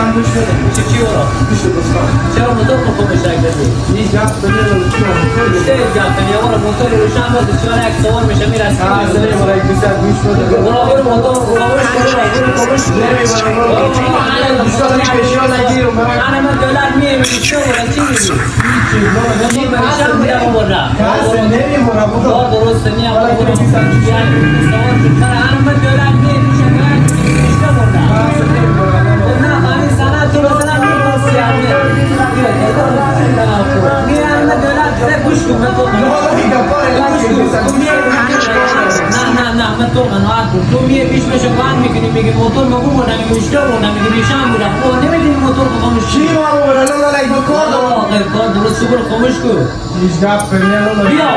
هم گوش بده. چی ورا؟ گوش بده دوستان. چرا موتور رو خودش کردی؟ این گپ بده رو چه گپ کنی؟ آقا موتور روشن بود چرا یک سوار میشه میرسه؟ سری برای بیشتر گوش بده. برو موتور انا من دولار میه چه ورا چی میگی؟ چی میشه میرم ورا؟ درست نی آقا برو سوار شد انا من دولار میه میشه چه ورا؟ نه همین سنا تو مثلا میپرسی میرم من دولار سه گوش کن نه من تو قناعت کن تو میه پیش میشه قند میکنی میگی موتور مگو بودم میگی بودم میگی نشان بودم او نمیدونی موتور رو خاموش چی ما بودم؟ لا لا لا کار کار درست برو خاموش کن هیچ گپ کنی بیا